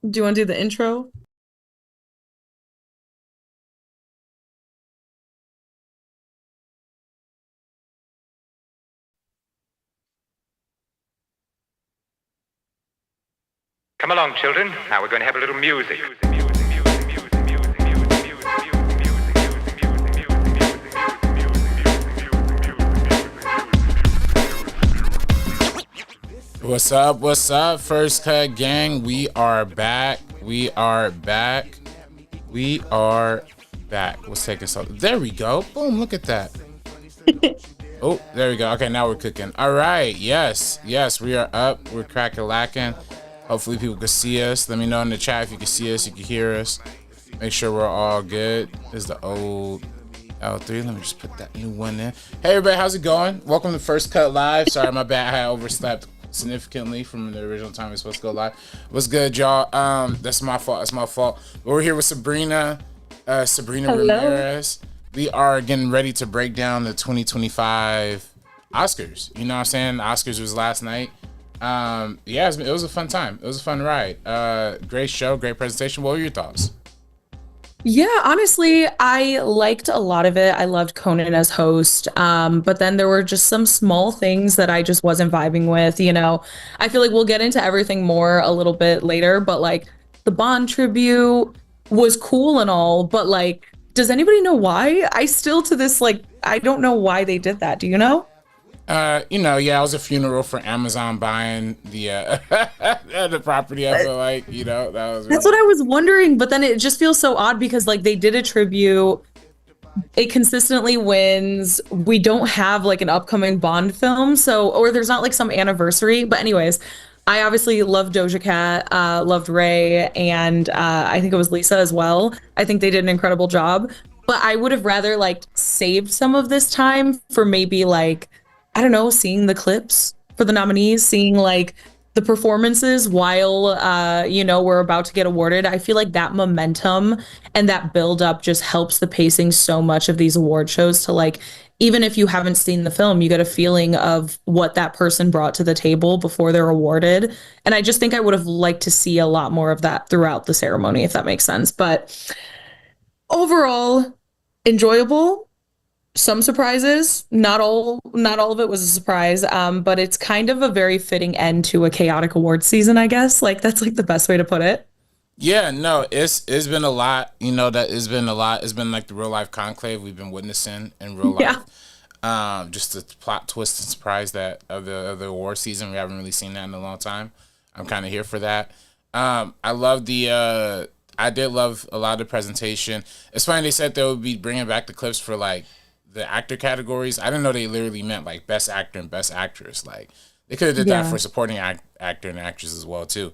Do you want to do the intro? Come along, children. Now we're going to have a little music. What's up? What's up? First Cut Gang. We are back. We are back. We are back. Let's take us out. There we go. Boom. Look at that. Oh, there we go. Okay, now we're cooking. All right. Yes. Yes, we are up. We're cracking lacking. Hopefully people can see us. Let me know in the chat if you can see us, you can hear us. Make sure we're all good. This is the old L3. Let me just put that new one in. Hey everybody, how's it going? Welcome to First Cut Live. Sorry, my bad. I had overslept significantly from the original time we were supposed to go live. What's good, y'all? That's my fault. That's my fault. But we're here with Sabrina Hello. Ramirez. We are getting ready to break down the 2025 Oscars. You know what I'm saying? The Oscars was last night. Yeah, it was a fun time. It was a fun ride. Great show, great presentation. What were your thoughts? Yeah, honestly, I liked a lot of it. I loved Conan as host. But then there were just some small things that I just wasn't vibing with. I feel like we'll get into everything more a little bit later, but like the Bond tribute was cool and all, but like, does anybody know why? I still to this, like, I don't know why they did that. Do you know? Yeah, it was a funeral for Amazon buying the the property. I feel like, that was That's really what I was wondering, but then it just feels so odd because like they did a tribute. It consistently wins. We don't have like an upcoming Bond film, so or there's not like some anniversary. But anyways, I obviously loved Doja Cat, loved Ray, and I think it was Lisa as well. I think they did an incredible job. But I would have rather like saved some of this time for maybe like I don't know, seeing the clips for the nominees, seeing like the performances while we're about to get awarded. I feel like that momentum and that build up just helps the pacing so much of these award shows to like even if you haven't seen the film, you get a feeling of what that person brought to the table before they're awarded. And I just think I would have liked to see a lot more of that throughout the ceremony, if that makes sense. But overall, enjoyable, some surprises. Not all of it was a surprise. But it's kind of a very fitting end to a chaotic award season, I guess. Like that's like the best way to put it. Yeah, no, it's been a lot. That it's been a lot. It's been like the real life conclave we've been witnessing in real life. Yeah. Just the plot twist and surprise that of the award season. We haven't really seen that in a long time. I'm kind of here for that. I love I did love a lot of the presentation. It's funny they said they would be bringing back the clips for like the actor categories. I didn't know they literally meant like best actor and best actress. Like they could have did that Yeah. for supporting actor and actress as well too.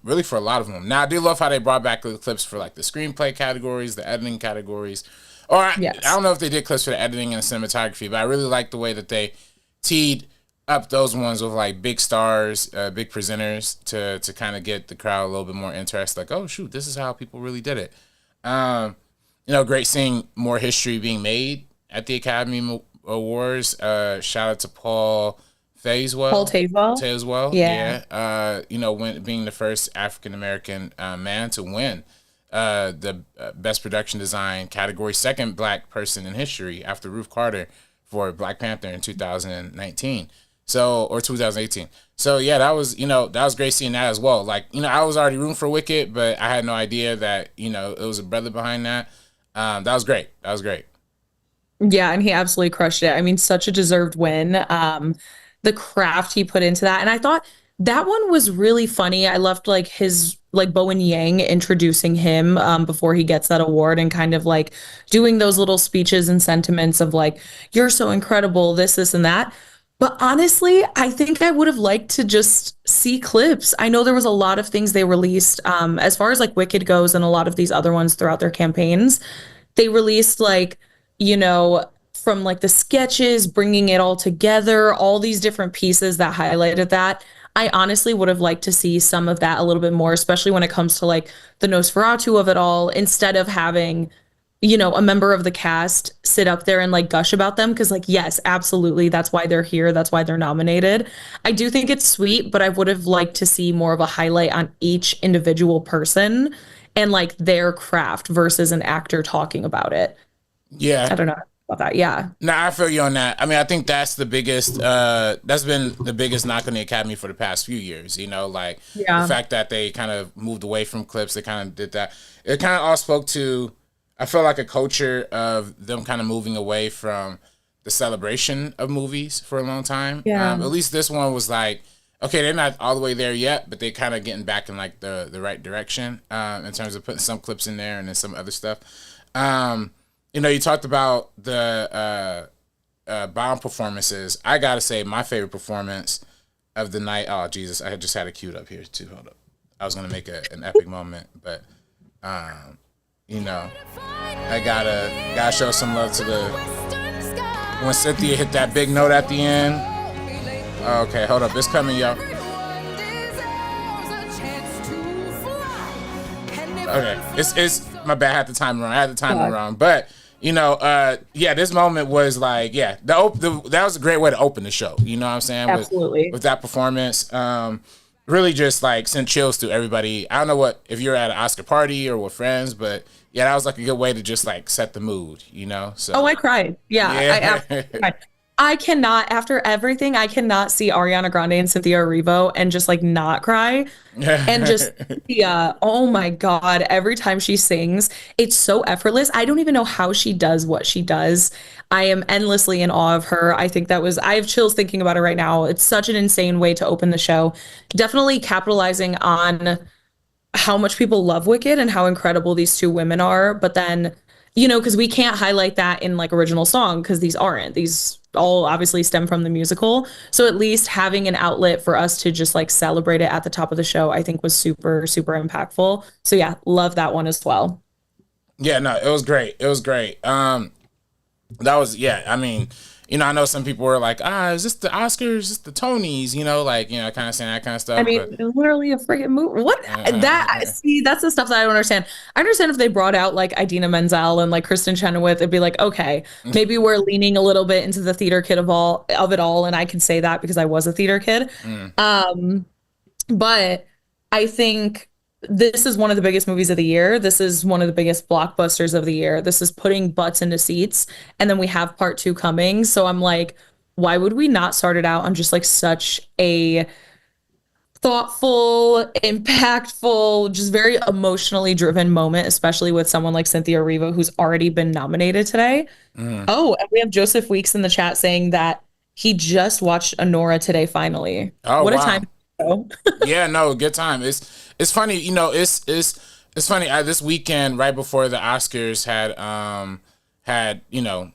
Really for a lot of them. Now I do love how they brought back the clips for like the screenplay categories, the editing categories. Or I Yes. don't know if they did clips for the editing and the cinematography, but I really like the way that they teed up those ones with like big stars, big presenters to kind of get the crowd a little bit more interested. Like, oh shoot, this is how people really did it. Um, Great seeing more history being made at the Academy Awards. Shout out to Paul Paul Tazewell. Tazewell. Tazewell, Yeah. yeah. When being the first African American man to win the best production design category, second black person in history after Ruth Carter for Black Panther in 2019. So or 2018. So yeah, that was great seeing that as well. Like I was already rooting for Wicked, but I had no idea that it was a brother behind that. That was great. That was great. Yeah, and he absolutely crushed it. I mean, such a deserved win. The craft he put into that. And I thought that one was really funny. I loved like his like Bowen Yang introducing him before he gets that award and kind of like doing those little speeches and sentiments of like, you're so incredible, this, and that. But honestly, I think I would have liked to just see clips. I know there was a lot of things they released as far as like Wicked goes and a lot of these other ones throughout their campaigns. They released like from like the sketches, bringing it all together, all these different pieces that highlighted that. I honestly would have liked to see some of that a little bit more, especially when it comes to like the Nosferatu of it all, instead of having, a member of the cast sit up there and like gush about them because like yes, absolutely, that's why they're here, that's why they're nominated. I do think it's sweet, but I would have liked to see more of a highlight on each individual person and like their craft versus an actor talking about it. Yeah. I don't know about that. Yeah. No, I feel you on that. I mean, I think that's the biggest, that's been the biggest knock on the Academy for the past few years, like the Yeah. fact that they kind of moved away from clips, they kind of did that. It kind of all spoke to, I feel like a culture of them kind of moving away from the celebration of movies for a long time. Yeah. At least this one was like, okay, they're not all the way there yet, but they kind of getting back in like the right direction in terms of putting some clips in there and then some other stuff. You talked about the bomb performances. I gotta say, my favorite performance of the night. Oh Jesus, I just had it queued up here too. Hold up, I was gonna make an epic moment, but I gotta show some love to when Cynthia hit that big note at the end. Okay, hold up, it's coming, y'all. Okay, it's my bad. I had the time wrong. But this moment was like, that was a great way to open the show. You know what I'm saying? Absolutely. With that performance, really just like sent chills to everybody. I don't know if you're at an Oscar party or with friends, but yeah, that was like a good way to just like set the mood. So. Oh, I cried. Yeah. I absolutely cried. I cannot, after everything, I cannot see Ariana Grande and Cynthia Erivo and just like not cry. And just, yeah, oh my God, every time she sings, it's so effortless. I don't even know how she does what she does. I am endlessly in awe of her. I think I have chills thinking about it right now. It's such an insane way to open the show. Definitely capitalizing on how much people love Wicked and how incredible these two women are. But then, because we can't highlight that in like original song because these all obviously stem from the musical. So at least having an outlet for us to just like celebrate it at the top of the show, I think was super, super impactful. So yeah, love that one as well. Yeah, no, it was great. It was great. That was, I mean, I know some people were like, is this the Oscars? Is this the Tonys? Kind of saying that kind of stuff. I mean, literally a freaking movie. See, that's the stuff that I don't understand. I understand if they brought out like Idina Menzel and like Kristen Chenoweth, it'd be like, okay, maybe we're leaning a little bit into the theater kid of it all. And I can say that because I was a theater kid. But I think this is one of the biggest movies of the year. This is one of the biggest blockbusters of the year. This is putting butts into seats. And then we have part 2 coming. So I'm like, why would we not start it out on just like such a thoughtful, impactful, just very emotionally driven moment, especially with someone like Cynthia Erivo, who's already been nominated today. Oh, and we have Joseph Weeks in the chat saying that he just watched Anora today, finally. Oh, what wow. a time. Yeah, no, good time. It's funny, it's funny. This weekend, right before the Oscars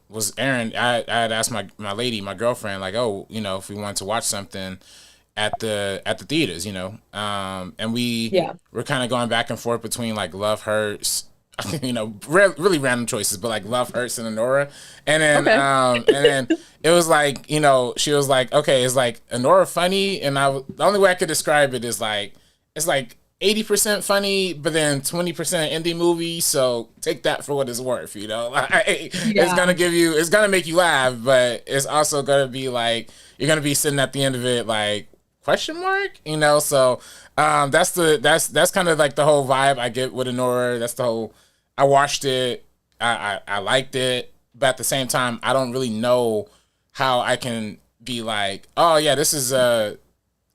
was airing, I had asked my lady, my girlfriend, like, if we wanted to watch something at the theaters, and we were kind of going back and forth between like Love Hurts, really random choices, but like Love Hurts and Anora, and then it was like, she was like, okay, is like Anora funny, and the only way I could describe it is like it's like 80% funny, but then 20% indie movie. So take that for what it's worth, It's gonna make you laugh, but it's also gonna be like you're gonna be sitting at the end of it like question mark, So that's kind of like the whole vibe I get with Anora. That's the whole. I watched it, I liked it, but at the same time, I don't really know how I can be like, oh yeah, this is a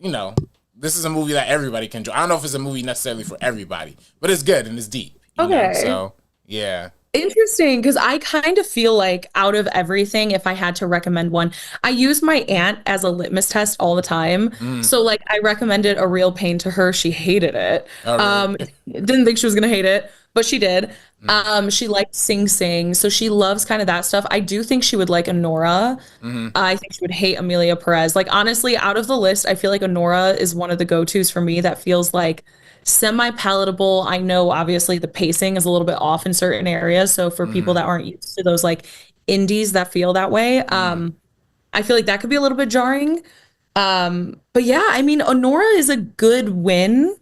movie that everybody can enjoy. I don't know if it's a movie necessarily for everybody, but it's good and it's deep. So yeah. Interesting, because I kind of feel like out of everything, if I had to recommend one, I use my aunt as a litmus test all the time. So like I recommended A Real Pain to her. She hated it. Oh, really? Didn't think she was gonna hate it, but she did. She liked Sing Sing, so she loves kind of that stuff. I do think she would like Anora. I think she would hate Amelia Perez. Like honestly, out of the list, I feel like Anora is one of the go-tos for me that feels like semi-palatable. I know obviously the pacing is a little bit off in certain areas, so for people that aren't used to those like indies that feel that way, I feel like that could be a little bit jarring. But yeah, I mean, Anora is a good win.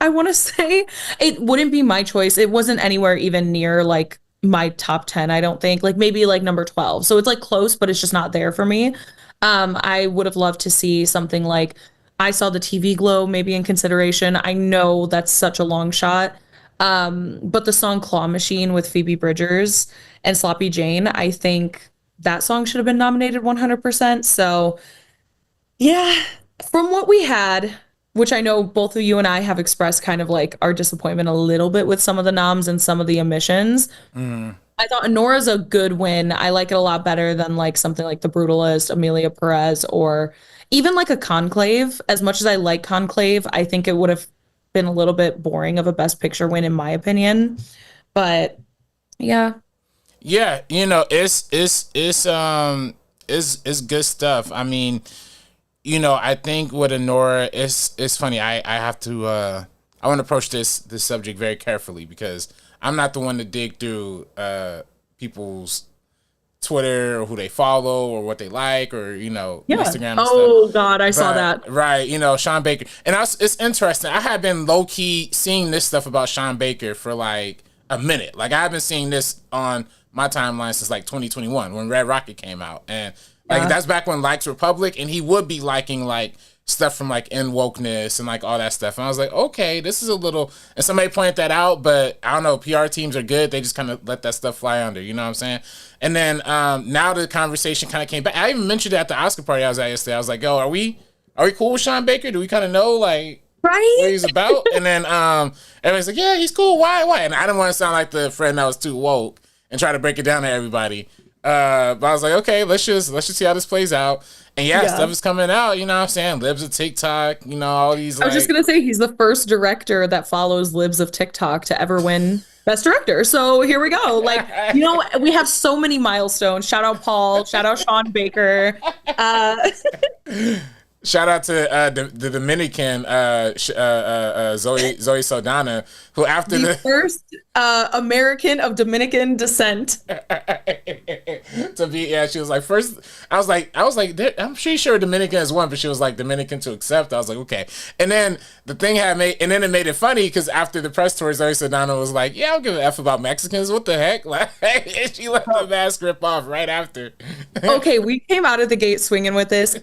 I want to say it wouldn't be my choice. It wasn't anywhere even near like my top 10, I don't think. Like maybe like number 12. So it's like close, but it's just not there for me. I would have loved to see something like I saw the TV Glow maybe in consideration. I know that's such a long shot. But the song Claw Machine with Phoebe Bridgers and Sloppy Jane, I think that song should have been nominated 100%. So yeah, from what we had, which I know both of you and I have expressed kind of like our disappointment a little bit with some of the noms and some of the omissions. Mm. I thought Anora's a good win. I like it a lot better than like something like The Brutalist, Amelia Perez, or even like a Conclave. As much as I like Conclave, I think it would have been a little bit boring of a Best Picture win in my opinion. But yeah. Yeah, it's good stuff. I mean, I think with Anora, it's funny. I have to I want to approach this subject very carefully because I'm not the one to dig through people's Twitter or who they follow or what they like or Instagram and Oh stuff. God, I saw that. Right, Sean Baker. And it's interesting. I had been low key seeing this stuff about Sean Baker for like a minute. Like I've been seeing this on my timeline since like 2021 when Red Rocket came out. And like that's back when likes were public and he would be liking like stuff from like in wokeness and like all that stuff. And I was like, okay, this is a little, and somebody pointed that out, but I don't know, PR teams are good. They just kind of let that stuff fly under, you know what I'm saying? And then now the conversation kind of came back. I even mentioned it at the Oscar party I was at yesterday. I was like, yo, are we cool with Sean Baker? Do we kind of know like what he's about? And then everybody's like, yeah, he's cool. Why? And I didn't want to sound like the friend that was too woke and try to break it down to everybody. But I was like, okay, let's just see how this plays out. And stuff is coming out, you know what I'm saying? Libs of TikTok, all these I was just gonna say he's the first director that follows Libs of TikTok to ever win Best Director. So here we go. Like, we have so many milestones. Shout out Paul, shout out Sean Baker. Shout out to the Dominican Zoe Saldana, who after the first American of Dominican descent to be, she was like first. I was like, I'm pretty sure Dominican is one, but she was like Dominican to accept. I was like, okay. And then the thing it made it funny because after the press tour, Zoe Saldana was like, yeah, I don't give a F about Mexicans. What the heck? Like, she let the mask rip off right after. Okay, we came out of the gate swinging with this.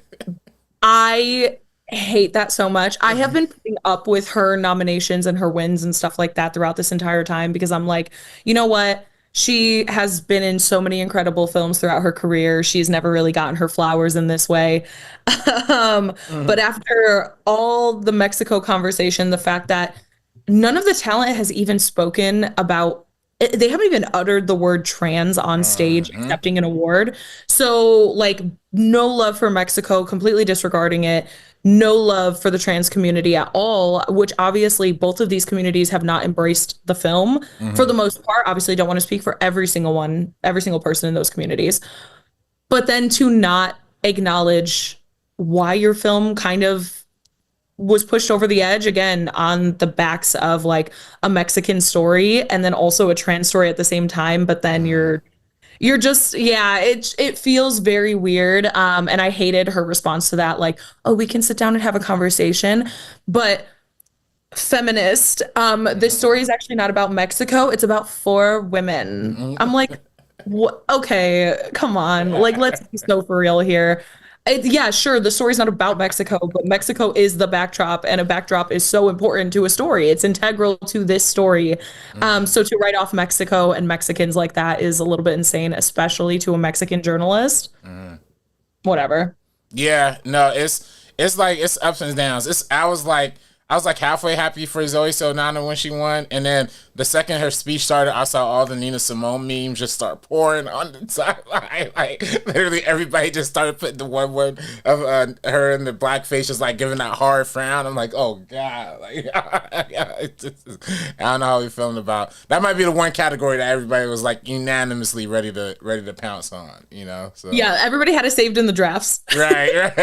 I hate that so much. I have been putting up with her nominations and her wins and stuff like that throughout this entire time because I'm like, you know what? She has been in so many incredible films throughout her career. She's never really gotten her flowers in this way. But after all the Mexico conversation, the fact that none of the talent has even spoken about they haven't even uttered the word trans on stage accepting an award. So like no love for Mexico, completely disregarding it. No love for the trans community at all, which obviously both of these communities have not embraced the film for the most part. Obviously don't want to speak for every single person in those communities. But then to not acknowledge why your film kind of was pushed over the edge again on the backs of like a Mexican story and then also a trans story at the same time. But then you're just, it feels very weird. And I hated her response to that. Like, oh, we can sit down and have a conversation, but feminist, this story is actually not about Mexico. It's about 4 women. I'm like, what? Okay, come on. Like, let's be so for real here. Sure, the story's not about Mexico, but Mexico is the backdrop, and a backdrop is so important to a story. It's integral to this story. So to write off Mexico and Mexicans like that is a little bit insane, especially to a Mexican journalist. Whatever. Yeah, no, it's like it's ups and downs. I was like halfway happy for Zoe Saldana when she won, and then the second her speech started, I saw all the Nina Simone memes just start pouring on the timeline. Like literally everybody just started putting the one word of her in the blackface, just like giving that hard frown. I'm like, oh god, like I don't know how we feeling about. That might be the one category that everybody was like unanimously ready to pounce on. So yeah, everybody had it saved in the drafts. Right.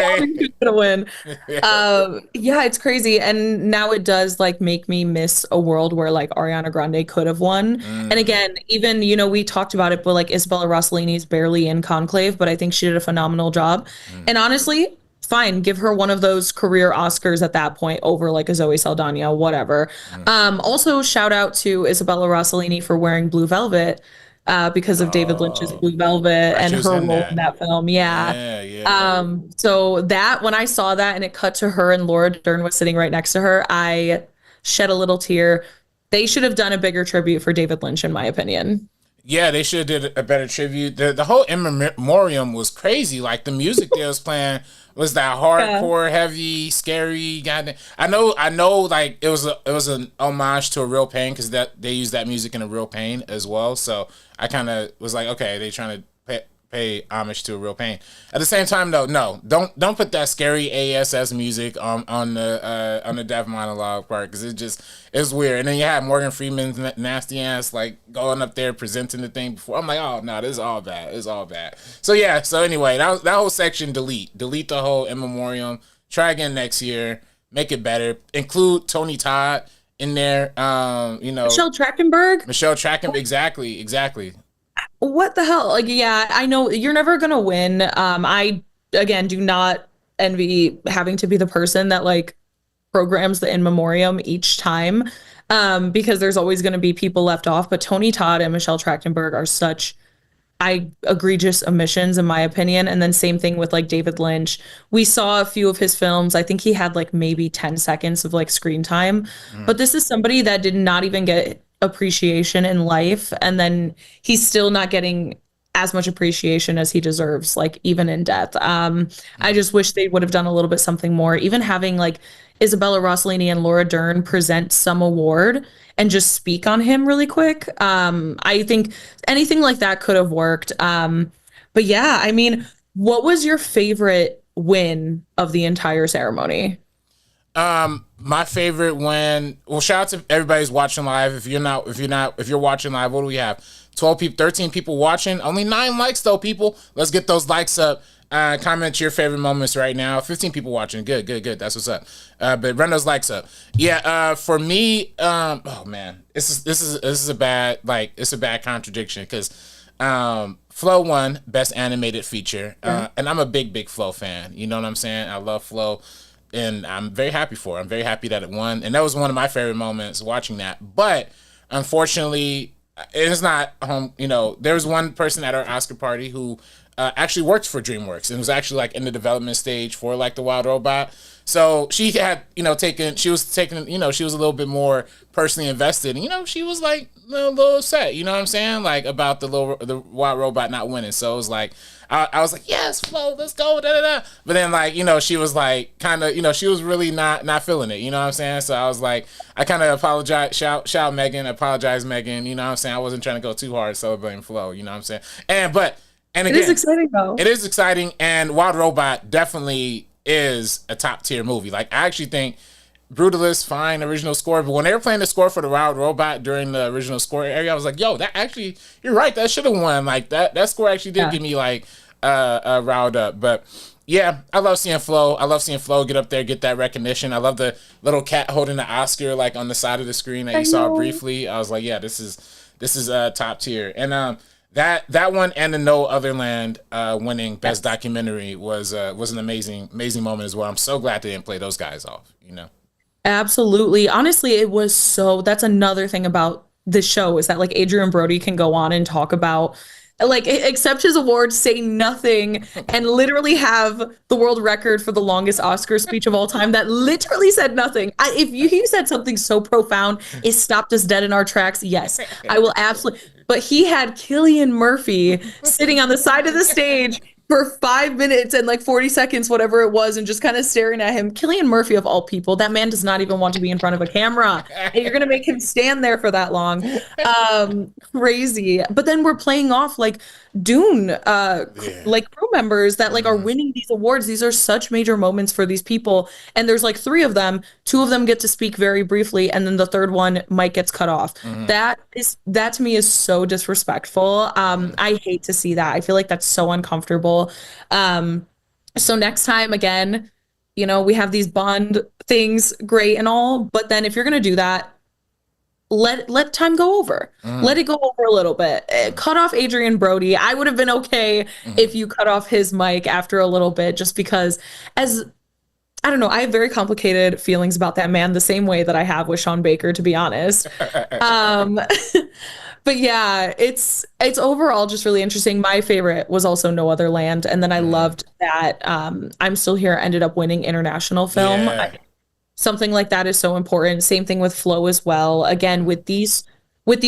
Gonna win. It's crazy, and now it does like make me miss a world where like Ariana Grande could have won. And again, even we talked about it, but like Isabella Rossellini's barely in Conclave, but I think she did a phenomenal job. And honestly, fine, give her one of those career Oscars at that point over like a Zoe Saldana, whatever. Also, shout out to Isabella Rossellini for wearing Blue Velvet because of David Lynch's Blue Velvet Right, and she was her in role in that. that film. Yeah. Yeah, yeah. So that when I saw that and it cut to her and Laura Dern was sitting right next to her, I shed a little tear. They should have done a bigger tribute for David Lynch, in my opinion. Yeah, they should have did a better tribute. The whole in memoriam was crazy. Like the music they was playing was that Yeah. hardcore, heavy, scary. Goddamn. I know. Like it was an homage to a Real Pain because that they used that music in a Real Pain as well. So I kind of was like, okay, they trying to pay homage to a Real Pain. At the same time, though, no, don't put that scary ASS music on the death monologue part because it's weird. And then you have Morgan Freeman's nasty ass like going up there presenting the thing before. I'm like, oh no, this is all bad. It's all bad. So yeah. So anyway, that whole section delete the whole in memoriam. Try again next year. Make it better. Include Tony Todd in there. Michelle Trachtenberg? Michelle Trachtenberg. Exactly. What the hell? Like, yeah, I know you're never gonna win. I again do not envy having to be the person that like programs the in memoriam each time. Because there's always gonna be people left off. But Tony Todd and Michelle Trachtenberg are such I egregious omissions in my opinion. And then same thing with like David Lynch. We saw a few of his films. I think he had like maybe 10 seconds of like screen time. But this is somebody that did not even get appreciation in life. And then he's still not getting as much appreciation as he deserves, like even in death. I just wish they would have done a little bit something more, even having like Isabella Rossellini and Laura Dern present some award and just speak on him really quick. I think anything like that could have worked. But yeah, I mean, what was your favorite win of the entire ceremony? My favorite when well, shout out to everybody's watching live. If you're watching live, what do we have? 12 people, 13 people watching. Only 9 likes though, people. Let's get those likes up. Comment your favorite moments right now. 15 people watching. Good. That's what's up. But run those likes up. Yeah. For me, oh man, this is a bad it's a bad contradiction because Flow won Best Animated Feature, and I'm a big Flow fan. You know what I'm saying? I love Flow. And I'm very happy for it. I'm very happy that it won. And that was one of my favorite moments watching that. But unfortunately, it's not there was one person at our Oscar party who actually worked for DreamWorks and was actually like in the development stage for like the Wild Robot. So she had, she was a little bit more personally invested. And, she was like a little upset, you know what I'm saying? Like about the Wild Robot not winning. So it was like, I was like, yes, Flo, let's go, da da da. But then like, she was like kind of, she was really not feeling it, you know what I'm saying? So I was like, I kind of apologize, shout Megan, apologize Megan, you know what I'm saying? I wasn't trying to go too hard celebrating Flo, you know what I'm saying? And again, It is exciting though. it is exciting, and Wild Robot definitely is a top tier movie. Like I actually think Brutalist, fine, original score, but when they were playing the score for the Wild Robot during the original score area, I was like, yo, that actually, you're right, that should have won. Like that score actually did get me like riled up. But yeah, I love seeing Flo. I love seeing Flo get up there, get that recognition. I love the little cat holding the Oscar like on the side of the screen that you saw briefly. I was like, yeah, this is top tier. And that one and the No Other Land winning Best Documentary was an amazing moment as well. I'm so glad they didn't play those guys off. Absolutely. Honestly, that's another thing about this show is that like Adrian Brody can go on and talk about like accept his award, say nothing, and literally have the world record for the longest Oscar speech of all time that literally said nothing. If he said something so profound, it stopped us dead in our tracks. Yes, I will absolutely. But he had Cillian Murphy sitting on the side of the stage for 5 minutes and like 40 seconds, whatever it was, and just kind of staring at him. Cillian Murphy, of all people, that man does not even want to be in front of a camera. And you're going to make him stand there for that long. Crazy. But then we're playing off like Dune, like crew members that like are winning these awards. These are such major moments for these people. And there's like 3 of them. 2 of them get to speak very briefly. And then the third one, Mike gets cut off. That to me is so disrespectful. I hate to see that. I feel like that's so uncomfortable. So next time, again, we have these Bond things, great and all, but then if you're gonna do that, let time go over. Let it go over a little bit. Cut off Adrian Brody. I would have been okay if you cut off his mic after a little bit, just because I don't know, I have very complicated feelings about that man, the same way that I have with Sean Baker, to be honest. But yeah, it's overall just really interesting. My favorite was also No Other Land, and then I loved that I'm Still Here ended up winning international film. Yeah. Something like that is so important. Same thing with Flow as well. Again, with these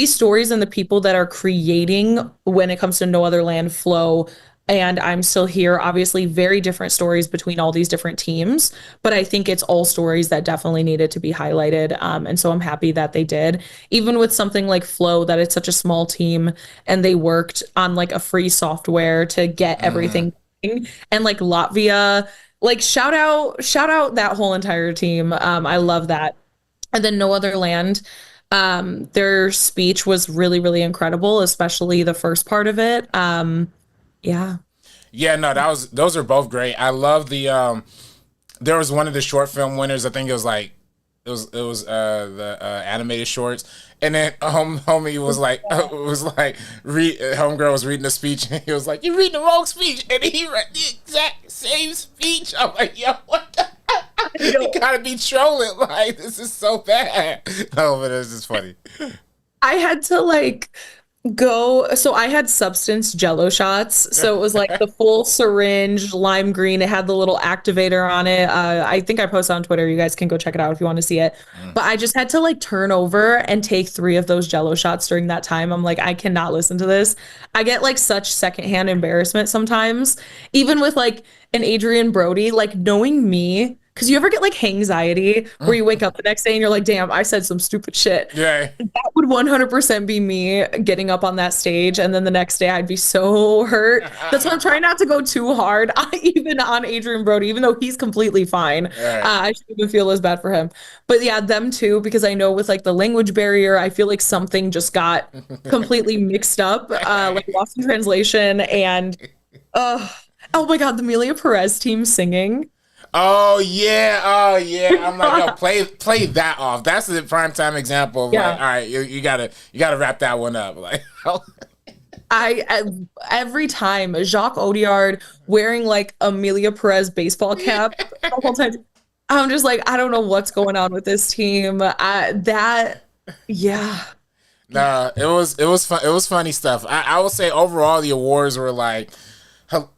stories and the people that are creating when it comes to No Other Land, Flow, and I'm Still Here, obviously very different stories between all these different teams, but I think it's all stories that definitely needed to be highlighted. And so I'm happy that they did. Even with something like Flow, that it's such a small team and they worked on like a free software to get everything going. And like Latvia, like shout out that whole entire team. I love that. And then No Other Land. Their speech was really, really incredible, especially the first part of it. Yeah. Yeah, no, those are both great. I love there was one of the short film winners. I think it was like the animated shorts, and then homie homegirl was reading the speech, and he was like, "You're reading the wrong speech," and he read the exact same speech. I'm like, "Yo, what the?" You gotta be trolling, like, this is so bad. Oh, but it was just funny. I had to like go, so I had substance jello shots. So it was like the full syringe, lime green. It had the little activator on it. I think I posted on Twitter. You guys can go check it out if you want to see it. But I just had to like turn over and take 3 of those jello shots during that time. I'm like, I cannot listen to this. I get like such secondhand embarrassment sometimes, even with like an Adrian Brody, like knowing me. Because you ever get like anxiety where you wake up the next day and you're like, damn, I said some stupid shit. Yeah. That would 100% be me getting up on that stage. And then the next day I'd be so hurt. That's why I'm trying not to go too hard, even on Adrian Brody, even though he's completely fine. Right. I shouldn't even feel as bad for him. But yeah, them too, because I know with like the language barrier, I feel like something just got completely mixed up, like lost in translation. And oh my God, the Amelia Perez team singing. Oh yeah, oh yeah. I'm like, yo, play that off. That's the prime time example of Yeah. like, all right, you gotta wrap that one up. Like, I every time Jacques Audiard wearing like Amelia Perez baseball cap the whole time, I'm just like, I don't know what's going on with this team. Yeah. nah, it was fun. It was funny stuff. I will say overall the awards were like,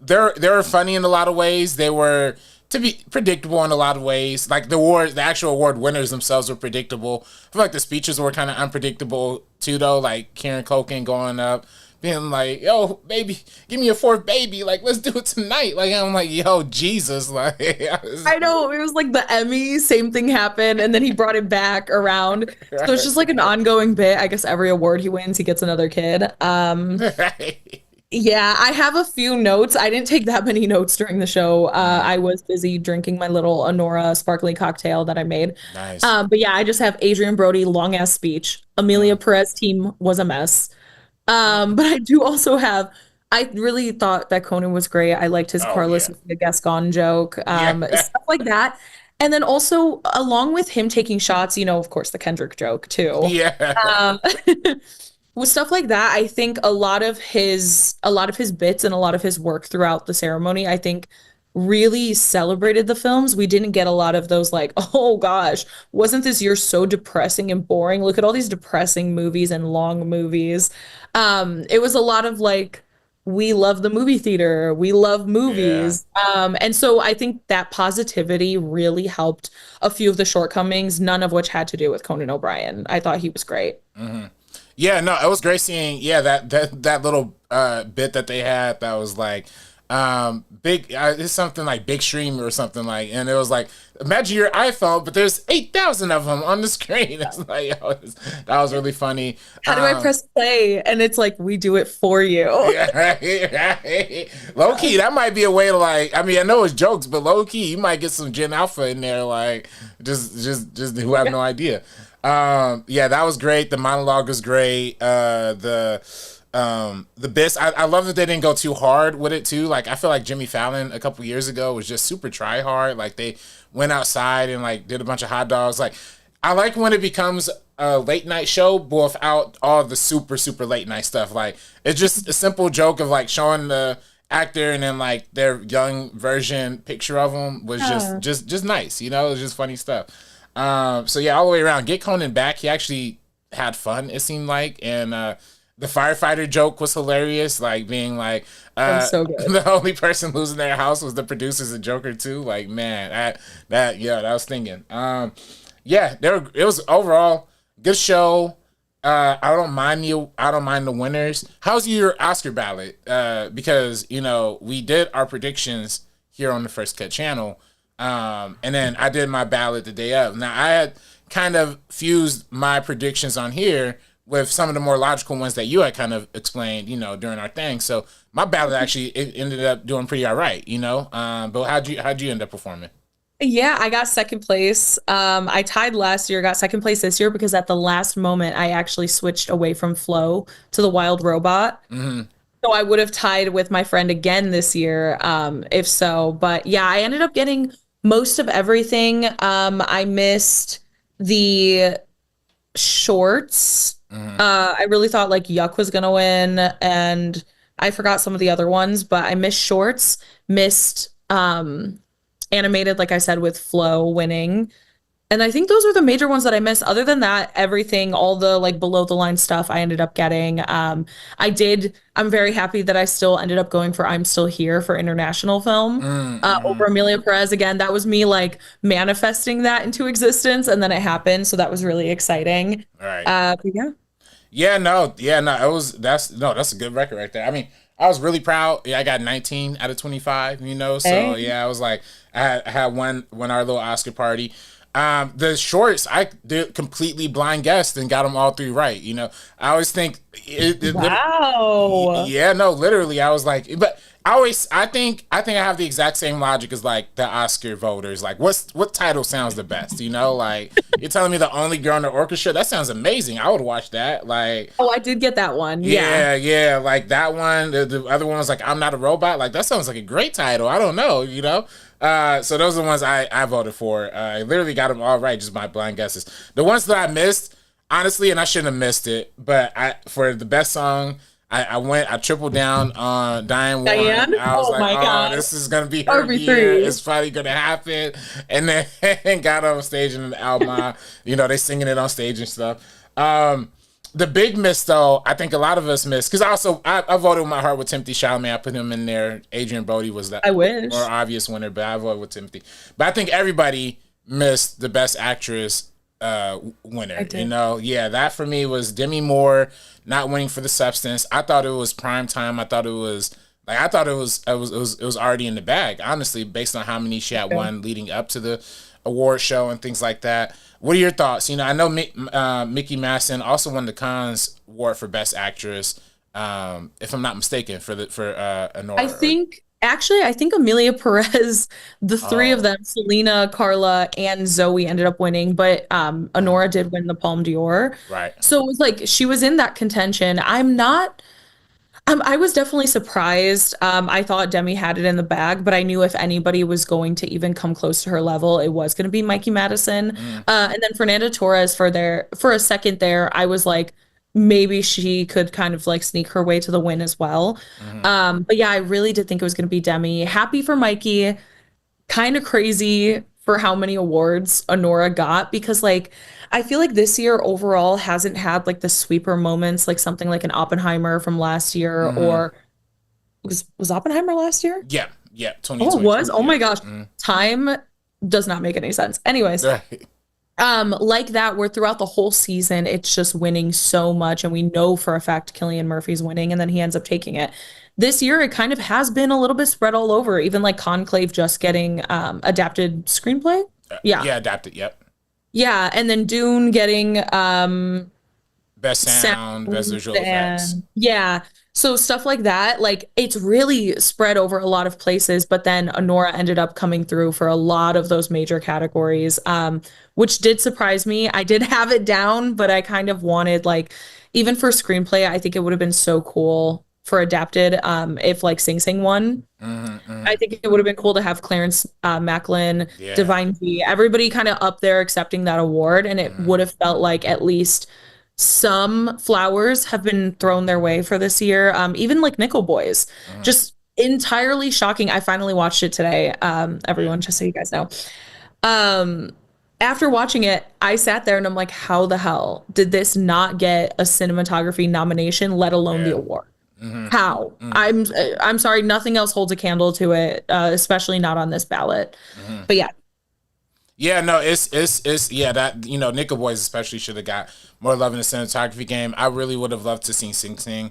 they were funny in a lot of ways. They were to be predictable in a lot of ways. Like the actual award winners themselves were predictable. I feel like the speeches were kind of unpredictable too, though. Like Kieran Culkin going up, being like, "Yo, baby, give me a 4th baby. Like, let's do it tonight." Like, I'm like, "Yo, Jesus!" Like, I know it was like the Emmy, same thing happened, and then he brought it back around. So it's just like an ongoing bit. I guess every award he wins, he gets another kid. Yeah, I have a few notes. I didn't take that many notes during the show. I was busy drinking my little Anora sparkling cocktail that I made. Nice. But yeah, I just have Adrian Brody long ass speech. Amelia Perez team was a mess. But I do also have. I really thought that Conan was great. I liked his Oh Carlos yeah. the Gascon joke, Yeah. stuff like that. And then also, along with him taking shots, of course, the Kendrick joke too. Yeah. Um, with stuff like that, I think a lot of his bits and a lot of his work throughout the ceremony, I think really celebrated the films. We didn't get a lot of those like, oh gosh, wasn't this year so depressing and boring? Look at all these depressing movies and long movies. It was a lot of like, we love the movie theater, we love Yeah. movies. And so I think that positivity really helped a few of the shortcomings, none of which had to do with Conan O'Brien. I thought he was great. Yeah, no, it was great seeing that little bit that they had that was like big it's something like big stream or something like, and it was like, imagine your iPhone but there's 8,000 of them on the screen. It's like, that was really funny. How do I press play? And it's like, we do it for you. Yeah, right. Low key, that might be a way to like. I mean, I know it's jokes, but low key, you might get some Gen Alpha in there, like just who have no idea. Yeah, that was great. The monologue was great. The bits, I love that they didn't go too hard with it too. Like, I feel like Jimmy Fallon a couple years ago was just super try hard. Like, they went outside and like did a bunch of hot dogs. Like, I like when it becomes a late night show, but without all the super late night stuff. Like, it's just a simple joke of like showing the actor and then like their young version picture of them was just nice. It was just funny stuff. So yeah, all the way around, get Conan back. He actually had fun, it seemed like, and The firefighter joke was hilarious, like being like That was so good. the only person losing their house was the producers and Joker too. Like man, that yeah, that was thinking. Yeah, it was overall good show. I don't mind the winners. How's your Oscar ballot? Because you know we did our predictions here on the First Cut channel, and then I did my ballot the day of. Now I had kind of fused my predictions on here with some of the more logical ones that you had kind of explained, you know, during our thing. So my ballot actually it ended up doing pretty all right, you know. But how'd you end up performing? Yeah, I got second place. I tied last year, got second place this year because at the last moment I actually switched away from Flow to the Wild Robot. Hmm. So I would have tied with my friend again this year, if so. But yeah, I ended up getting most of everything. I missed the shorts. I really thought like Yuck was gonna win, and I forgot some of the other ones, but I missed shorts, missed animated, like I said, with Flow winning. And I think those are the major ones that I missed. Other than that, everything, all the like below the line stuff I ended up getting. I'm very happy that I still ended up going for I'm Still Here for international film over Amelia Perez. Again, that was me like manifesting that into existence, and then it happened. So that was really exciting. All right. But yeah. Yeah, no, it was that's a good record right there. I mean, I was really proud. Yeah, I got 19 out of 25, you know. So Hey. yeah, I was like I had one our little Oscar party. The shorts I did completely blind guessed and got them all three right. You know, I always think Wow. yeah, no, literally, I was like, but I think I have the exact same logic as like the Oscar voters. Like, what title sounds the best? You know, like you're telling me the only girl in the orchestra. That sounds amazing. I would watch that. Like, Oh, I did get that one. Yeah. yeah, like that one. The other one was like, I'm Not a Robot. Like that sounds like a great title. I don't know, you know. So those are the ones I voted for. I literally got them all right, just my blind guesses. The ones that I missed, honestly, and I shouldn't have missed it, but I for the best song. I tripled down on Diane Warren. Diane? I was Oh like, my God. this is gonna be her RB3. year. It's finally gonna happen. And then got on stage in the album. You know, they singing it on stage and stuff. The big miss though, I think a lot of us missed because I voted with my heart with Timothy Chalamet. I put him in there. Adrian Brody was the I wish. more obvious winner, but I voted with Timothy. But I think everybody missed the best actress winner. I did. You know, yeah, that for me was Demi Moore not winning for The Substance. I thought it was prime time. I thought it was like it was already in the bag. Honestly, based on how many she had won leading up to the award show and things like that. What are your thoughts? You know, I know Mickey Madsen also won the Cannes Award for Best Actress, if I'm not mistaken, for Anora. I think Amelia Perez, the three of Oh, them, Selena, Carla, and Zoe ended up winning, but Anora did win the Palme d'Or. right. So it was like she was in that contention. I was definitely surprised. I thought Demi had it in the bag, but I knew if anybody was going to even come close to her level, it was going to be Mikey Madison. And then Fernanda Torres for a second there, I was like, maybe she could kind of like sneak her way to the win as well. But yeah, I really did think it was going to be Demi. Happy for Mikey. Kind of crazy for how many awards Honora got because like I feel like this year overall hasn't had like the sweeper moments like something like an Oppenheimer from last year or was Oppenheimer last year? Yeah, yeah, Oh, it 2022. was. Oh Yeah. my gosh. Time does not make any sense. Anyways, Right. like that where throughout the whole season it's just winning so much and we know for a fact Cillian Murphy's winning and then he ends up taking it. This year it kind of has been a little bit spread all over, even like Conclave just getting adapted screenplay. Yeah. Yeah, adapted. Yep. Yeah, and then Dune getting Best sound, best visual effects. and yeah. So stuff like that, like it's really spread over a lot of places, but then Honora ended up coming through for a lot of those major categories, which did surprise me. I did have it down, but I kind of wanted like even for screenplay, I think it would have been so cool for adapted if like Sing Sing won. I think it would have been cool to have Clarence Macklin, Yeah. Divine G, everybody kind of up there accepting that award, and it would have felt like at least some flowers have been thrown their way for this year. Even like Nickel Boys, just entirely shocking. I finally watched it today. Everyone, just so you guys know. Um, after watching it, I sat there and I'm like, how the hell did this not get a cinematography nomination, let alone the Yeah. award? How? I'm sorry, nothing else holds a candle to it, especially not on this ballot. But yeah, Yeah, no, it's yeah, that, you know, Nickel Boys especially should have got more love in the cinematography game. I really would have loved to see Sing Sing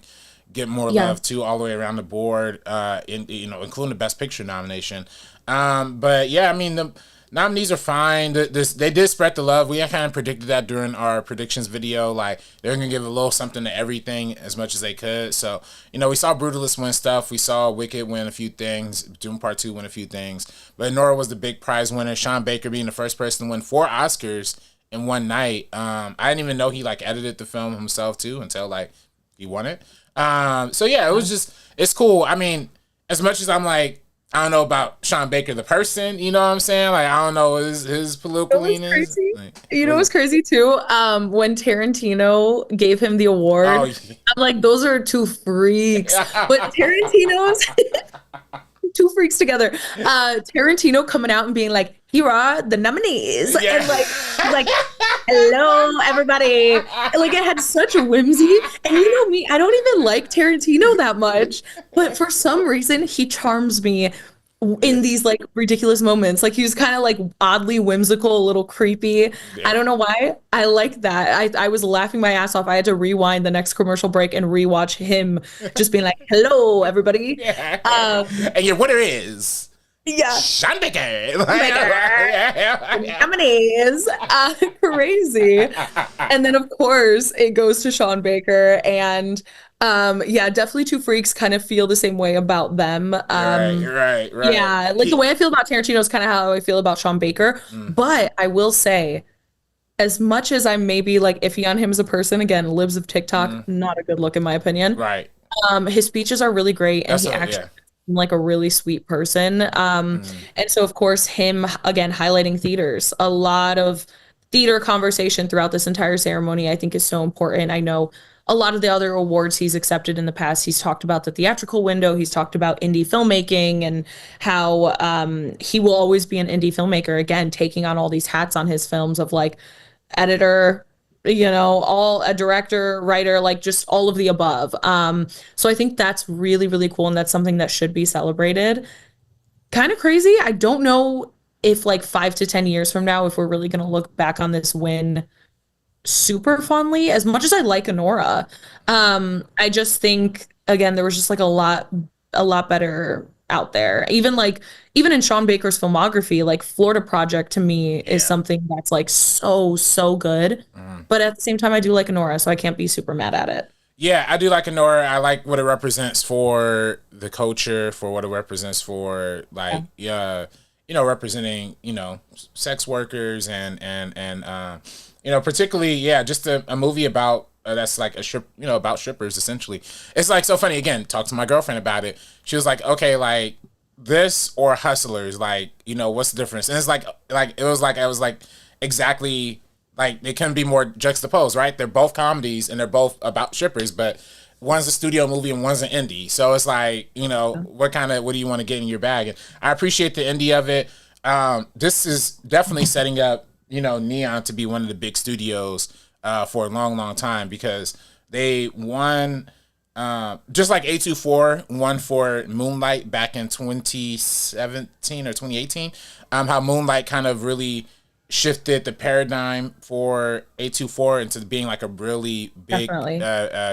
get more yeah. love too, all the way around the board, in, you know, including the Best Picture nomination. But yeah, I mean, the nominees are fine. They did spread the love. We kind of predicted that during our predictions video. Like, they're gonna give a little something to everything as much as they could. So, you know, we saw Brutalist win stuff. We saw Wicked win a few things. Doom Part 2 win a few things. But Anora was the big prize winner. Sean Baker being the first person to win 4 Oscars in one night. I didn't even know he like edited the film himself too until like he won it. So yeah, it was just, it's cool. I mean, as much as I'm like, I don't know about Sean Baker the person, you know what I'm saying? Like, I don't know his political leanings. Crazy. Like, You know what's crazy too? When Tarantino gave him the award, oh I'm like, those are two freaks. But Tarantino's two freaks together. Tarantino coming out and being like, here are the nominees. yeah. And like, hello, everybody. And, like, it had such a whimsy. And you know me, I don't even like Tarantino that much. But for some reason, he charms me in these like ridiculous moments. Like, he was kind of like oddly whimsical, a little creepy. Yeah. I don't know why. I like that. I was laughing my ass off. I had to rewind the next commercial break and rewatch him just being like, hello, everybody. Yeah. And your winner is Yeah. Sean Baker. Nominees. Crazy. And then of course it goes to Sean Baker, and yeah, definitely two freaks kind of feel the same way about them. Right. Yeah, like the way I feel about Tarantino is kind of how I feel about Sean Baker. But I will say, as much as I may be like iffy on him as a person, again, lives of TikTok, not a good look in my opinion. Right. His speeches are really great, and That's he a, actually yeah. seemed like a really sweet person. And so of course him again highlighting theaters, a lot of theater conversation throughout this entire ceremony, I think is so important. I know a lot of the other awards he's accepted in the past, he's talked about the theatrical window, he's talked about indie filmmaking and how he will always be an indie filmmaker, again, taking on all these hats on his films of like editor, you know, all a director, writer, like just all of the above. So I think that's really, really cool. And that's something that should be celebrated. Kind of crazy. I don't know if like 5 to 10 years from now, if we're really going to look back on this win super fondly, as much as I like Anora. I just think, again, there was just like a lot better out there. Even in Sean Baker's filmography, like Florida Project to me is something that's like so good. But at the same time, I do like Anora, so I can't be super mad at it. Yeah, I do like Anora. I like what it represents for the culture, for what it represents for like you know, representing, you know, sex workers and you know, particularly just a movie about that's like a strip, you know, about strippers essentially. It's like so funny. Again, talked to my girlfriend about it. She was like, okay, like this or Hustlers, like, you know, what's the difference? And it's like it was like exactly like they couldn't be more juxtaposed, right? They're both comedies and they're both about strippers, but one's a studio movie and one's an indie. So it's like, you know, what do you want to get in your bag? And I appreciate the indie of it. This is definitely setting up, you know, Neon to be one of the big studios for a long time, because they won just like A24 won for Moonlight back in 2017 or 2018. How Moonlight kind of really shifted the paradigm for A24 into being like a really big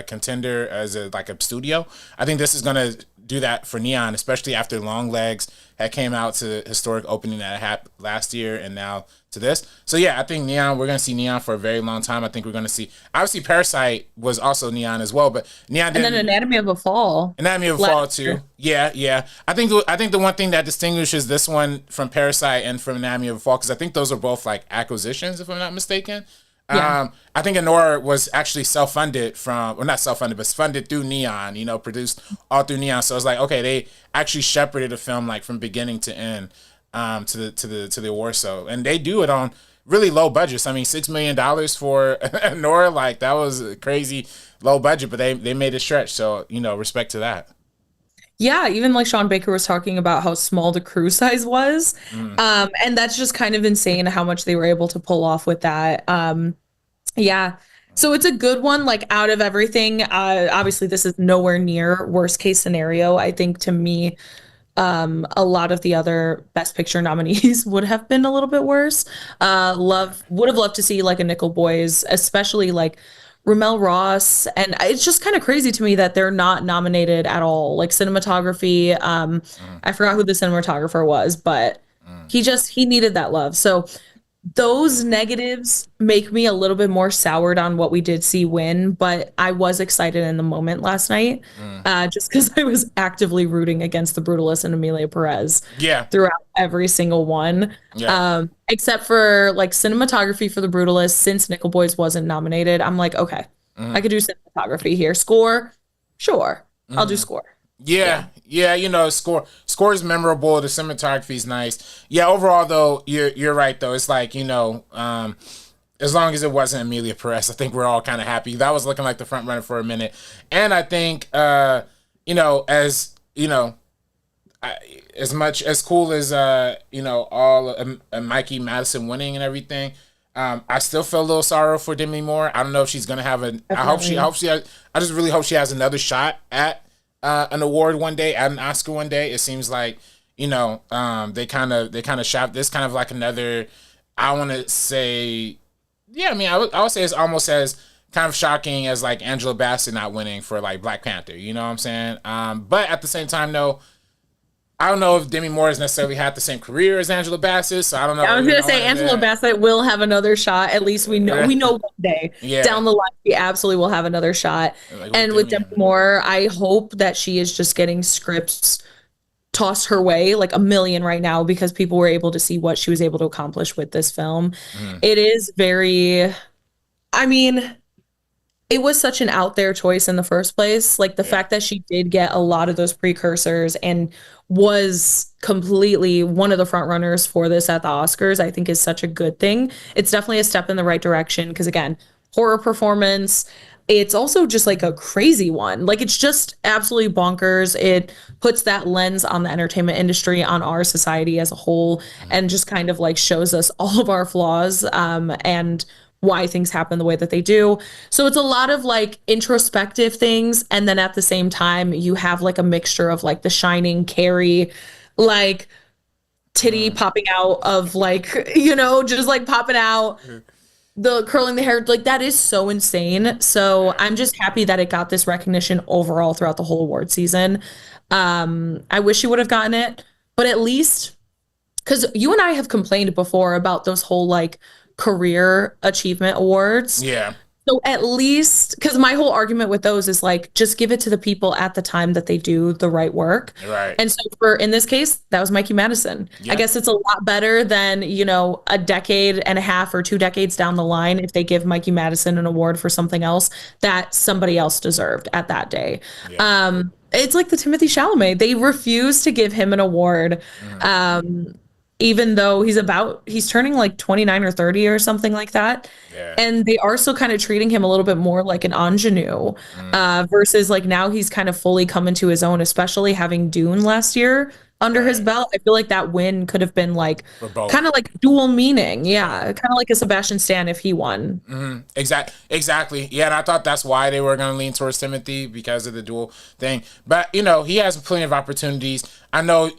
contender as like a studio. I think this is gonna do that for Neon, especially after Long Legs had came out to historic opening that happened last year and now to this. So yeah, I think Neon, we're gonna see Neon for a very long time. I think we're gonna see, obviously Parasite was also Neon as well, but Neon didn't. And then Anatomy of a Fall. Anatomy of a Fall too. Yeah. I think the one thing that distinguishes this one from Parasite and from Anatomy of a Fall, because I think those are both like acquisitions, if I'm not mistaken. Yeah. I think Anora was actually self-funded not self-funded, but funded through Neon, you know, produced all through Neon. So it's like, okay, they actually shepherded a film like from beginning to end to the award show. And they do it on really low budgets. I mean, $6 million for Anora, like that was a crazy low budget, but they made it stretch. So, you know, respect to that. Yeah, even like Sean Baker was talking about how small the crew size was. Mm. And that's just kind of insane how much they were able to pull off with that. Yeah. So it's a good one, like out of everything. Obviously, this is nowhere near worst case scenario. I think to me, a lot of the other Best Picture nominees would have been a little bit worse. Would have loved to see like a Nickel Boys, especially like Ramel Ross, and it's just kind of crazy to me that they're not nominated at all. Like cinematography, Mm. I forgot who the cinematographer was, but Mm. he needed that love. So those negatives make me a little bit more soured on what we did see win, but I was excited in the moment last night, Mm. just because I was actively rooting against the Brutalist and Amelia Perez Yeah. throughout every single one. Yeah. Except for like cinematography for the Brutalist, since Nickel Boys wasn't nominated, I'm like, okay, I Mm. could do cinematography here. Score, sure, I'll do Mm. score. Yeah, Yeah. yeah, score is memorable. The cinematography is nice. Yeah, overall though, you're right though. It's like as long as it wasn't Amelia Perez, I think we're all kind of happy. That was looking like the front runner for a minute, and I think as I, as much as cool as all Mikey Madison winning and everything. I still feel a little sorrow for Demi Moore. I don't know if she's gonna have a. I Definitely. hope she has. I just really hope she has another shot at an award one day, at an Oscar one day. It seems like they kind of shot this kind of like another. I want to say, yeah. I mean, I would say it's almost as kind of shocking as like Angela Bassett not winning for like Black Panther. You know what I'm saying? But at the same time, though, I don't know if Demi Moore has necessarily had the same career as Angela Bassett, so I don't I know. was gonna say Angela Bassett will have another shot. At least we know one day Yeah, down the line she absolutely will have another shot. like with And with Demi. Demi Moore, I hope that she is just getting scripts tossed her way, like a million right now, because people were able to see what she was able to accomplish with this film. Mm, It is very, I mean, it was such an out there choice in the first place. Like the yeah, fact that she did get a lot of those precursors and was completely one of the front runners for this at the Oscars, I think is such a good thing. It's definitely a step in the right direction because again, horror performance, it's also just like a crazy one. Like it's just absolutely bonkers. It puts that lens on the entertainment industry, on our society as a whole, mm, and just kind of like shows us all of our flaws and why things happen the way that they do. So it's a lot of like introspective things. And then at the same time, you have like a mixture of like The Shining, Carrie, like titty mm, popping out of like, just like popping out, the curling the hair. Like that is so insane. So yeah. I'm just happy that it got this recognition overall throughout the whole award season. I wish she would have gotten it, but at least because you and I have complained before about those whole like career achievement awards. Yeah, So at least, because my whole argument with those is like, just give it to the people at the time that they do the right work. right. And so for in this case, that was Mikey Madison. I Yeah, guess it's a lot better than, a decade and a half or 2 decades down the line if they give Mikey Madison an award for something else that somebody else deserved at that day. yeah. It's like the Timothy Chalamet. They refuse to give him an award. Mm, Um, even though he's turning like 29 or 30 or something like that. yeah. And they are still kind of treating him a little bit more like an ingenue, Mm, versus like now he's kind of fully come into his own, especially having Dune last year under his right. belt. I feel like that win could have been like For both. kind of like dual meaning. Yeah. Yeah, kind of like a Sebastian Stan if he won. Exactly. Yeah, and I thought that's why they were going to lean towards Timothy because of the dual thing. But he has plenty of opportunities. I know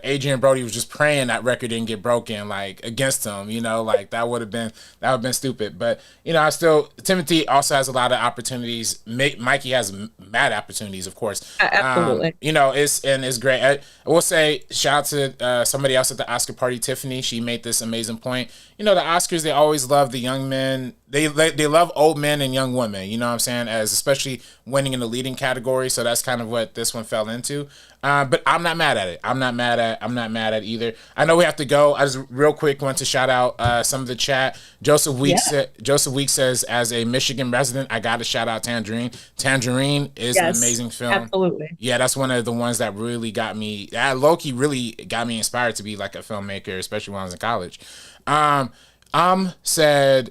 Adrian Brody was just praying that record didn't get broken, like against him. Like that would have been stupid. But I still Timothy also has a lot of opportunities. Mikey has mad opportunities, of course. Absolutely. It's great. I will say shout out to somebody else at the Oscar party, Tiffany. She made this amazing point. The Oscars, they always love the young men. They love old men and young women. You know what I'm saying? As especially winning in the leading category. So that's kind of what this one fell into. But I'm not mad at it. I'm not mad at either. I know we have to go. I just real quick want to shout out some of the chat. Joseph Weeks says, as a Michigan resident, I got to shout out Tangerine. Tangerine is an Yes, amazing film. absolutely. Yeah, that's one of the ones that really got me. That low-key really got me inspired to be like a filmmaker, especially when I was in college. Said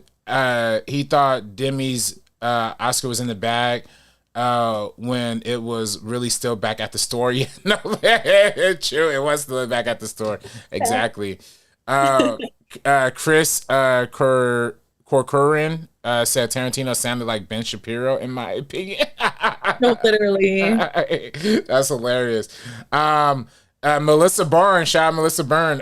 he thought Demi's Oscar was in the bag. when it was really still back at the store. Yeah, no, true. It was still back at the store. Exactly. Uh, Chris Corcoran said Tarantino sounded like Ben Shapiro, in my opinion. No, literally. That's hilarious. Melissa Byrne, shout out Melissa Byrne.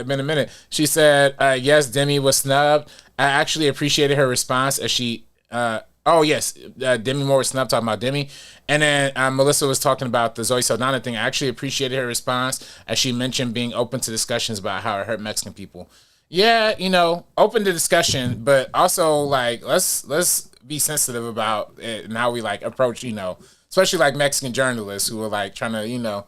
Been a minute. She said, yes, Demi was snubbed. I actually appreciated her response as she, oh yes, Demi Moore was snubbed, talking about Demi. And then Melissa was talking about the Zoe Saldana thing. I actually appreciated her response as she mentioned being open to discussions about how it hurt Mexican people. Yeah, open to discussion, but also like let's be sensitive about it and how we like approach, especially like Mexican journalists who are like trying to,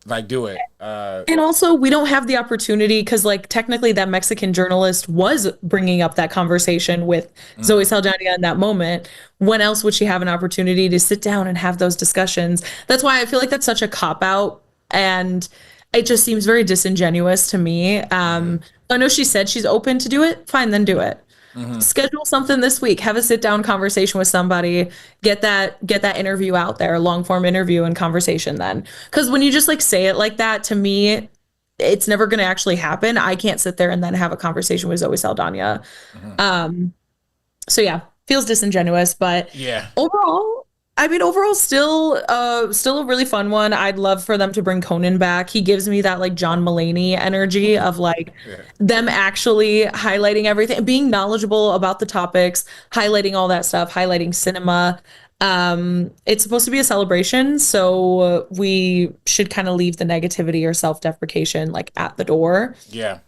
like do it. And also, we don't have the opportunity because, like, technically, that Mexican journalist was bringing up that conversation with Zoe Saldana in that moment. When else would she have an opportunity to sit down and have those discussions? That's why I feel like that's such a cop out, and it just seems very disingenuous to me. I know she said she's open to do it. Fine, then do it. Schedule something this week. Have a sit down conversation with somebody. Get that interview out there, long form interview and conversation. Then, because when you just like say it like that, to me, it's never going to actually happen. I can't sit there and then have a conversation with Zoe Saldana. So yeah, feels disingenuous, but Yeah. Overall, still a really fun one. I'd love for them to bring Conan back. He gives me that like John Mulaney energy of like them actually highlighting everything, being knowledgeable about the topics, highlighting all that stuff, highlighting cinema. It's supposed to be a celebration, so we should kind of leave the negativity or self-deprecation like at the door. Yeah.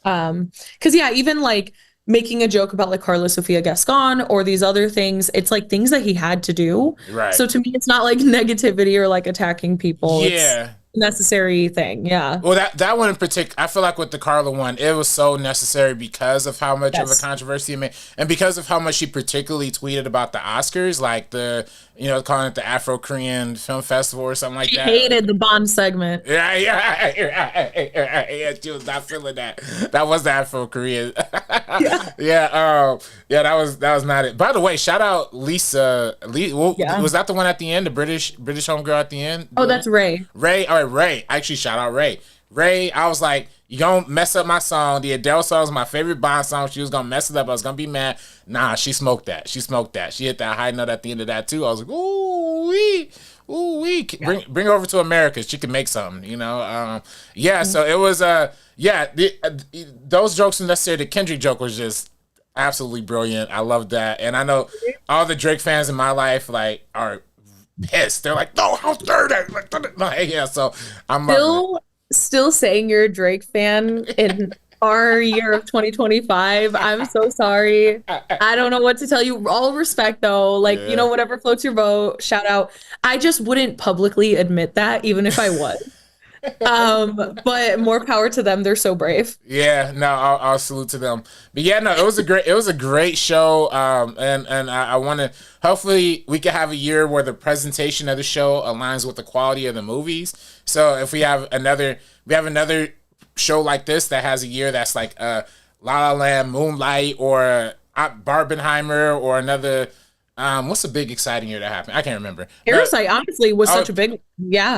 Because yeah, even like making a joke about like Carlos Sofia Gascon or these other things, it's like things that he had to do. Right. So to me, it's not like negativity or like attacking people. Yeah. It's a necessary thing. Yeah. Well, that one in particular, I feel like with the Carla one, it was so necessary because of how much of a controversy it made, and because of how much she particularly tweeted about the Oscars, like calling it the Afro-Korean Film Festival or something like that. She hated the Bond segment. Yeah, she was not feeling that. That was the Afro-Korean. That was not it. By the way, shout out Lisa. Was that the one at the end, the British homegirl at the end? Oh, that's Ray. Ray, all right, Ray. Actually, shout out Ray. Ray, I was like, you gonna mess up my song. The Adele song is my favorite Bond song. She was gonna mess it up. I was gonna be mad. Nah, she smoked that. She hit that high note at the end of that too. I was like, ooh wee. Bring her over to America. She can make something, So it was those jokes were necessary. The Kendrick joke was just absolutely brilliant. I love that, and I know all the Drake fans in my life like are pissed. They're like, no, how dare they? So I'm still saying you're a Drake fan in our year of 2025. I'm so sorry. I don't know what to tell you. All respect though, like whatever floats your boat. Shout out. I just wouldn't publicly admit that, even if I was. But more power to them. They're so brave. Yeah, no, I'll salute to them. But yeah, no, it was a great show. And I want to, hopefully we can have a year where the presentation of the show aligns with the quality of the movies. So if we have another show like this that has a year that's like La La Land, Moonlight, or Barbenheimer, or another. What's a big exciting year that happened? I can't remember. Parasite, honestly, was such a big,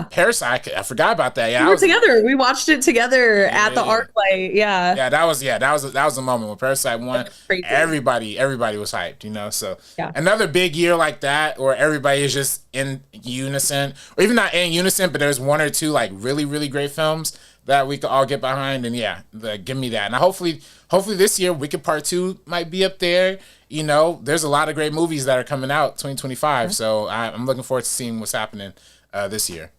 Parasite, I forgot about that. Yeah, we were together. We watched it together at the ArcLight. Yeah. Yeah, that was a moment when Parasite won. Everybody was hyped. So another big year like that, where everybody is just in unison, or even not in unison, but there's one or two like really, really great films that we could all get behind, and give me that. And hopefully this year Wicked Part 2 might be up there. There's a lot of great movies that are coming out 2025, so I'm looking forward to seeing what's happening this year.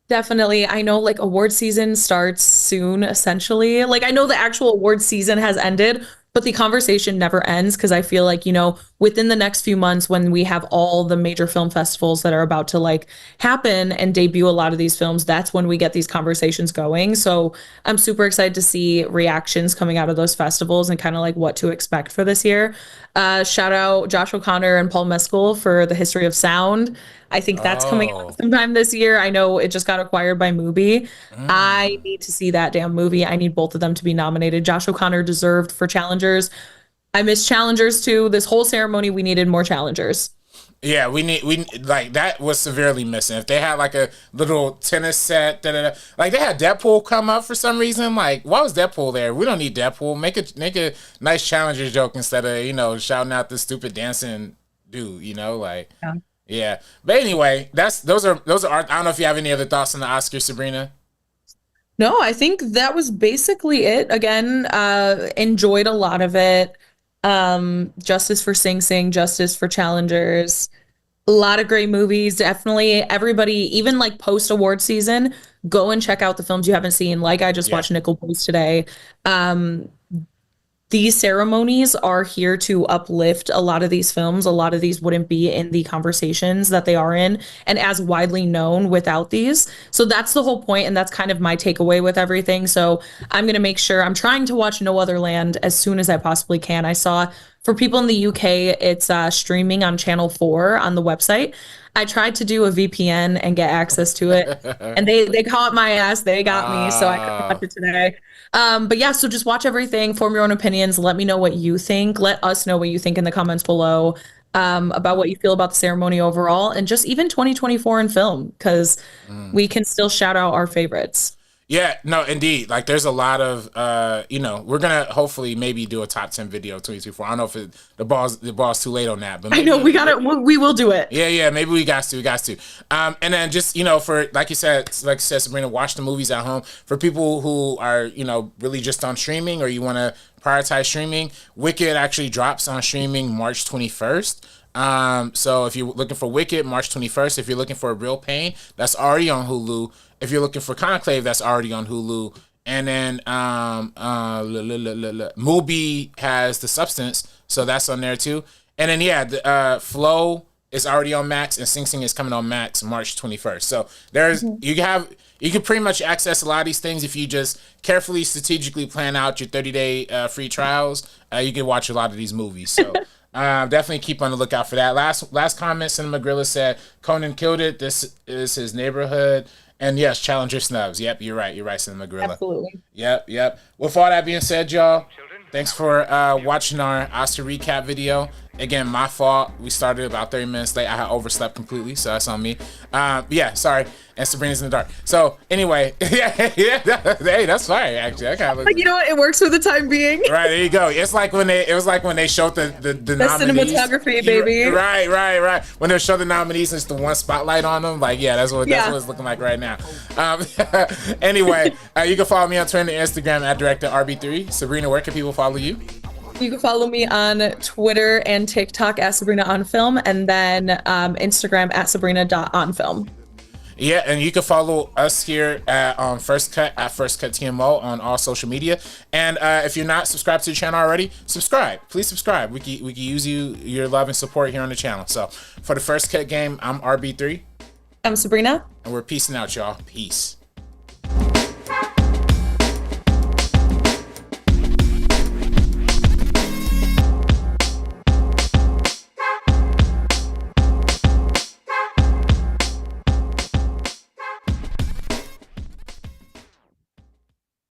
Definitely. I know like award season starts soon, essentially. Like I know the actual award season has ended, but the conversation never ends because I feel like, within the next few months when we have all the major film festivals that are about to like happen and debut a lot of these films, that's when we get these conversations going. So I'm super excited to see reactions coming out of those festivals and kind of like what to expect for this year. Shout out Josh O'Connor and Paul Mescal for The History of Sound. I think that's coming out sometime this year. I know it just got acquired by Mubi. I need to see that damn movie. I need both of them to be nominated. Josh O'Connor deserved for challengers. I miss challengers too. This whole ceremony, we needed more challengers. Yeah, we like that was severely missing. If they had like a little tennis set, like they had Deadpool come up for some reason. Like, why was Deadpool there? We don't need Deadpool. Make a nice challenger joke instead of shouting out this stupid dancing dude. Like yeah. But anyway, those are I don't know if you have any other thoughts on the Oscars, Sabrina. No, I think that was basically it. Again, enjoyed a lot of it. Justice for Sing Sing, Justice for Challengers. A lot of great movies. Definitely everybody, even like post award season, go and check out the films you haven't seen. Like I just watched Nickel Boys today. These ceremonies are here to uplift a lot of these films. A lot of these wouldn't be in the conversations that they are in and as widely known without these. So that's the whole point, and that's kind of my takeaway with everything. So I'm going to make sure I'm trying to watch No Other Land as soon as I possibly can. I saw for people in the UK, it's streaming on Channel 4 on the website. I tried to do a VPN and get access to it, and they caught my ass. They got me, so I couldn't watch it today. But yeah, so just watch everything, form your own opinions. Let me know what you think. Let us know what you think in the comments below about what you feel about the ceremony overall, and just even 2024 in film, because we can still shout out our favorites. Yeah, no, indeed. Like, there's a lot of, we're gonna hopefully maybe do a top 10 video 2024. I don't know if the ball's too late on that, but maybe, I know we will do it. Yeah, maybe we got to. And then just for like you said, Sabrina, watch the movies at home. For people who are really just on streaming, or you want to prioritize streaming, Wicked actually drops on streaming March 21st. So if you're looking for Wicked, March 21st. If you're looking for Real Pain, that's already on Hulu. If you're looking for Conclave, that's already on Hulu. And then Mubi has The Substance, so that's on there too. And then the Flow is already on Max, and Sing Sing is coming on Max March 21st. So there's you can pretty much access a lot of these things if you just carefully, strategically plan out your 30-day free trials. You can watch a lot of these movies. So definitely keep on the lookout for that. Last comment, Cinema Gorilla said Conan killed it. This is his neighborhood. And yes, Challenger Snubs. Yep, you're right, Cinema Gorilla. Absolutely. Yep. With all that being said, y'all, thanks for watching our Oscar recap video. Again, my fault. We started about 30 minutes late. I had overslept completely, so that's on me. Sorry. And Sabrina's in the dark. So anyway, hey, that's fine. Actually, I kind of like, you know what? It works for the time being. Right, there you go. It was like when they showed the nominees. Cinematography, baby. Right. When they showed the nominees, and it's the one spotlight on them. Like, that's what it's looking like right now. Anyway, you can follow me on Twitter and Instagram at DirectorRB3. Sabrina, where can people follow you? You can follow me on Twitter and TikTok at Sabrina on Film, and then Instagram at Sabrina.onfilm. Yeah, and you can follow us here on First Cut at First Cut TMO on all social media. And if you're not subscribed to the channel already, subscribe. Please subscribe. We can use your love and support here on the channel. So for the First Cut game, I'm RB3. I'm Sabrina. And we're peacing out, y'all. Peace.